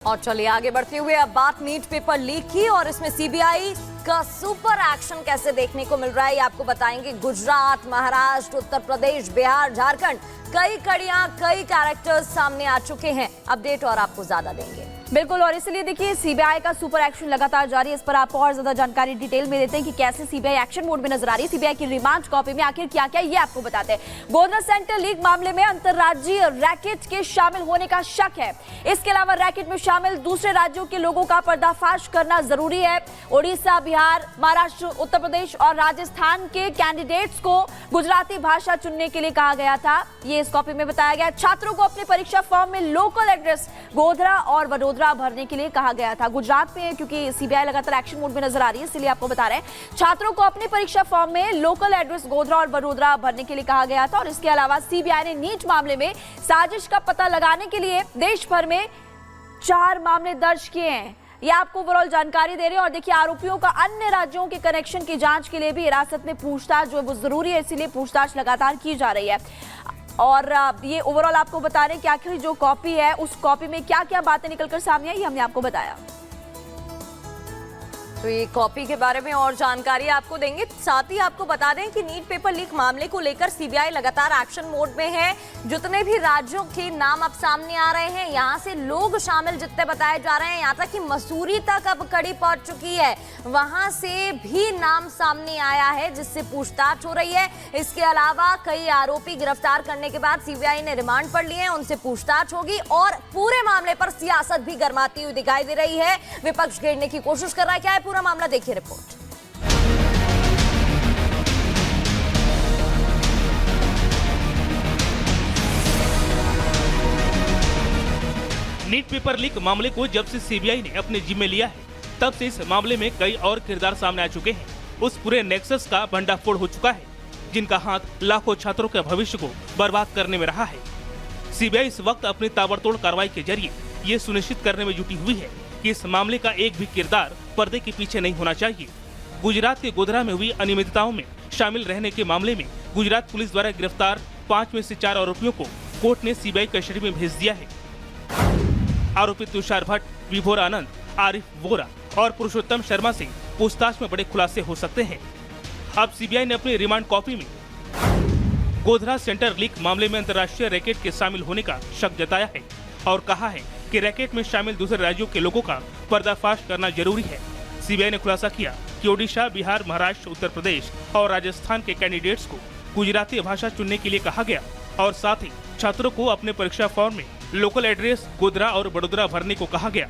और चलिए आगे बढ़ते हुए अब बात नीट पेपर लीक की और इसमें सीबीआई का सुपर एक्शन कैसे देखने को मिल रहा है ये आपको बताएंगे। गुजरात, महाराष्ट्र, उत्तर प्रदेश, बिहार, झारखंड, कई कड़ियां, कई कैरेक्टर्स सामने आ चुके हैं। अपडेट और आपको ज्यादा देंगे। बिल्कुल, और इसलिए देखिए सीबीआई का सुपर एक्शन लगातार जारी है। इस पर आपको और ज्यादा जानकारी डिटेल में देते हैं कि कैसे सीबीआई एक्शन मोड में नजर आ रही है। सीबीआई की रिमांड कॉपी में आखिर क्या क्या ये आपको बताते हैं। गोधरा सेंटर लीक मामले में अंतर्राज्यीय रैकेट के शामिल होने का शक है। इसके अलावा रैकेट में शामिल दूसरे राज्यों के लोगों का पर्दाफाश करना जरूरी है। उड़ीसा, बिहार, महाराष्ट्र, उत्तर प्रदेश और राजस्थान के कैंडिडेट्स को गुजराती भाषा चुनने के लिए कहा गया था। ये इस कॉपी में बताया गया। छात्रों को अपने परीक्षा फॉर्म में लोकल एड्रेस गोधरा और वडोदरा भरने के लिए कहा गया था। गुजरात में क्योंकि सीबीआई लगातार एक्शन मोड में नजर आ रही है, इसलिए आपको बता रहे हैं छात्रों को अपने परीक्षा फॉर्म में लोकल एड्रेस गोधरा और वडोदरा भरने के लिए कहा गया था। और इसके अलावा सीबीआई ने नीट मामले में साजिश का पता लगाने के लिए देश भर में 4 मामले दर्ज किए हैं। ये आपको ओवरऑल जानकारी दे रहे हैं। और देखिए, आरोपियों का अन्य राज्यों के कनेक्शन की जांच के लिए भी हिरासत में पूछताछ जो है वो जरूरी है, इसीलिए पूछताछ लगातार की जा रही है। और ये ओवरऑल आपको बता रहे हैं कि आखिर जो कॉपी है उस कॉपी में क्या क्या बातें निकलकर सामने आई, ये हमने आपको बताया। तो ये कॉपी के बारे में और जानकारी आपको देंगे। साथ ही आपको बता दें कि नीट पेपर लीक मामले को लेकर सीबीआई लगातार एक्शन मोड में है। जितने भी राज्यों के नाम अब सामने आ रहे हैं, यहाँ से लोग शामिल जितने बताए जा रहे हैं, यहाँ तक कि मसूरी तक अब कड़ी पहुंच चुकी है, वहां से भी नाम सामने आया है जिससे पूछताछ हो रही है। इसके अलावा कई आरोपी गिरफ्तार करने के बाद सीबीआई ने रिमांड पर लिए हैं, उनसे पूछताछ होगी। और पूरे मामले पर सियासत भी गर्माती हुई दिखाई दे रही है। विपक्ष घेरने की कोशिश कर रहा है। क्या है पूरा मामला, देखिए रिपोर्ट। नीट पेपर लीक मामले को जब से सीबीआई ने अपने जिम्मे लिया है, तब से इस मामले में कई और किरदार सामने आ चुके हैं। उस पूरे नेक्सस का भंडाफोड़ हो चुका है, जिनका हाथ लाखों छात्रों के भविष्य को बर्बाद करने में रहा है। सीबीआई इस वक्त अपनी ताबड़तोड़ कार्रवाई के जरिए ये सुनिश्चित करने में जुटी हुई है कि इस मामले का एक भी किरदार पर्दे के पीछे नहीं होना चाहिए। गुजरात के गोधरा में हुई अनियमितताओं में शामिल रहने के मामले में गुजरात पुलिस द्वारा गिरफ्तार 5 में से 4 आरोपियों को कोर्ट ने सीबीआई कस्टडी में भेज दिया है। आरोपी तुषार भट्ट, विभोर आनंद, आरिफ वोरा और पुरुषोत्तम शर्मा से पूछताछ में बड़े खुलासे हो सकते हैं। अब सीबीआई ने अपनी रिमांड कॉपी में गोधरा सेंटर लीक मामले में अंतर्राष्ट्रीय रैकेट के शामिल होने का शक जताया है और कहा है कि रैकेट में शामिल दूसरे राज्यों के लोगों का पर्दाफाश करना जरूरी है। सीबीआई ने खुलासा किया कि ओडिशा, बिहार, महाराष्ट्र, उत्तर प्रदेश और राजस्थान के कैंडिडेट्स को गुजराती भाषा चुनने के लिए कहा गया और साथ ही छात्रों को अपने परीक्षा फॉर्म में लोकल एड्रेस गोधरा और वडोदरा भरने को कहा गया।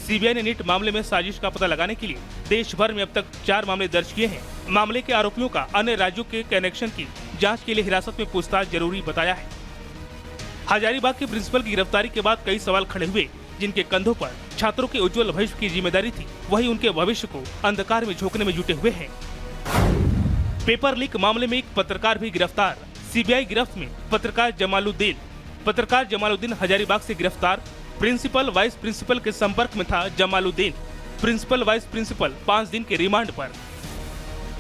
सीबीआई ने नीट मामले में साजिश का पता लगाने के लिए देश भर में अब तक 4 मामले दर्ज किए हैं। मामले के आरोपियों का अन्य राज्यों के कनेक्शन की जाँच के लिए हिरासत में पूछताछ जरूरी बताया है। हजारीबाग के प्रिंसिपल की गिरफ्तारी के बाद कई सवाल खड़े हुए, जिनके कंधों पर छात्रों के उज्जवल भविष्य की जिम्मेदारी थी, वही उनके भविष्य को अंधकार में झोंकने में जुटे हुए हैं। पेपर लीक मामले में एक पत्रकार भी गिरफ्तार। सीबीआई गिरफ्त में पत्रकार जमालुद्दीन हजारीबाग से गिरफ्तार। प्रिंसिपल वाइस प्रिंसिपल के संपर्क में था जमालुद्दीन। प्रिंसिपल वाइस प्रिंसिपल 5 दिन के रिमांड पर।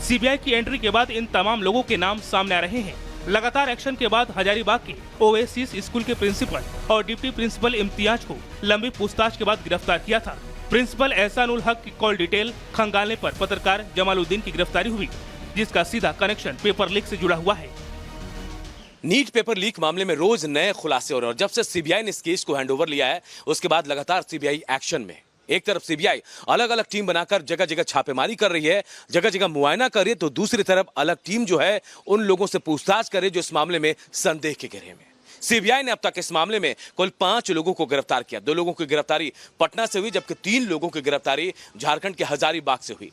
सीबीआई की एंट्री के बाद इन तमाम लोगों के नाम सामने आ रहे हैं। लगातार एक्शन के बाद हजारीबाग के ओएसिस स्कूल के प्रिंसिपल और डिप्टी प्रिंसिपल इम्तियाज को लंबी पूछताछ के बाद गिरफ्तार किया था। प्रिंसिपल एहसानुल हक की कॉल डिटेल खंगालने पर पत्रकार जमालुद्दीन की गिरफ्तारी हुई, जिसका सीधा कनेक्शन पेपर लीक से जुड़ा हुआ है। नीट पेपर लीक मामले में रोज नए खुलासे हो रहे हैं और जब से सीबीआई ने इस केस को हैंडओवर लिया है, उसके बाद लगातार सीबीआई एक्शन में। एक तरफ सीबीआई अलग अलग टीम बनाकर जगह जगह छापेमारी कर रही है, जगह जगह मुआयना कर रही है, तो दूसरी तरफ अलग टीम जो है उन लोगों से पूछताछ करे जो इस मामले में संदेह के घेरे में। सीबीआई ने अब तक इस मामले में कुल 5 लोगों को गिरफ्तार किया। 2 लोगों की गिरफ्तारी पटना से हुई, जबकि 3 लोगों की गिरफ्तारी झारखंड के हजारीबाग से हुई।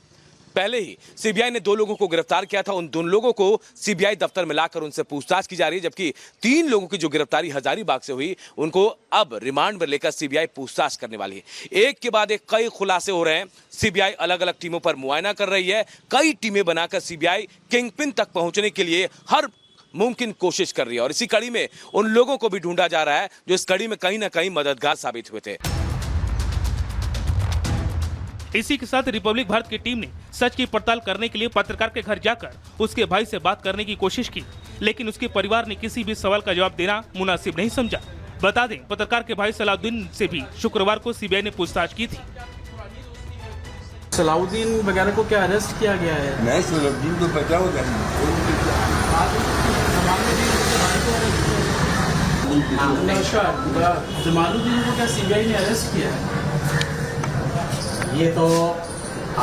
पहले ही सीबीआई ने 2 लोगों को गिरफ्तार किया था। उन 2 लोगों को सीबीआई दफ्तर में लाकर उनसे पूछताछ की जा रही है, जबकि 3 लोगों की जो गिरफ्तारी हजारीबाग से हुई, उनको अब रिमांड में लेकर सीबीआई पूछताछ करने वाली है। एक के बाद एक कई खुलासे हो रहे हैं। सीबीआई अलग अलग टीमों पर मुआयना कर रही है। कई टीमें बनाकर सीबीआई किंगपिन तक पहुंचने के लिए हर मुमकिन कोशिश कर रही है और इसी कड़ी में उन लोगों को भी ढूंढा जा रहा है जो इस कड़ी में कहीं ना कहीं मददगार साबित हुए थे। इसी के साथ रिपब्लिक भारत की टीम ने सच की पड़ताल करने के लिए पत्रकार के घर जाकर उसके भाई से बात करने की कोशिश की, लेकिन उसके परिवार ने किसी भी सवाल का जवाब देना मुनासिब नहीं समझा। बता दें, पत्रकार के भाई सलाउद्दीन से भी शुक्रवार को सीबीआई ने पूछताछ की थी। सलाउद्दीन वगैरह को क्या अरेस्ट किया गया है? मैं सलाउद्दीन को बचाओ जमालुद्दीन को क्या सीबीआई ने अरेस्ट किया है? ये तो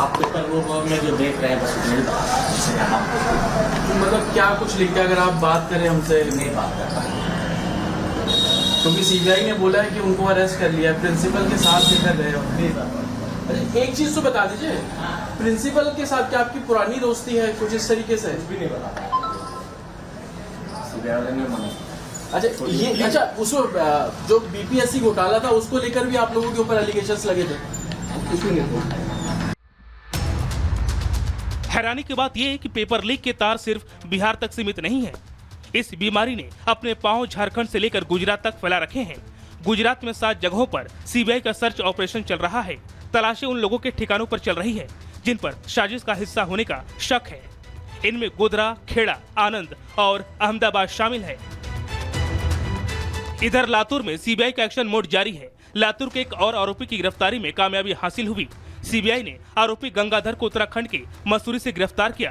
आप पेपर वो में जो देख रहे हैं बस नहीं बता तो मतलब क्या कुछ लिखा है? अगर आप बात करें हमसे नहीं बात कर पाएंगे। क्योंकि सीबीआई ने बोला है कि उनको अरेस्ट कर लिया, प्रिंसिपल के साथ लेकर रहे हो। नहीं बात अरे एक चीज तो बता दीजिए, प्रिंसिपल के साथ क्या आपकी पुरानी दोस्ती है कुछ इस तरीके से? भी नहीं बता सीबीआई वाले ने मना। अच्छा ये अच्छा उसको जो बीपीएससी घोटाला था उसको लेकर भी आप लोगों के ऊपर एलिगेशंस लगे थे? कुछ भी नहीं। हैरानी की बात यह है कि पेपर लीक के तार सिर्फ बिहार तक सीमित नहीं है। इस बीमारी ने अपने पांव झारखंड से लेकर गुजरात तक फैला रखे हैं। गुजरात में 7 जगहों पर सीबीआई का सर्च ऑपरेशन चल रहा है। तलाशी उन लोगों के ठिकानों पर चल रही है जिन पर साजिश का हिस्सा होने का शक है। इनमें गोधरा, खेड़ा, आनंद और अहमदाबाद शामिल है। इधर लातूर में सीबीआई का एक्शन मोड जारी है। लातूर के एक और आरोपी की गिरफ्तारी में कामयाबी हासिल हुई। सीबीआई ने आरोपी गंगाधर को उत्तराखंड के मसूरी से गिरफ्तार किया।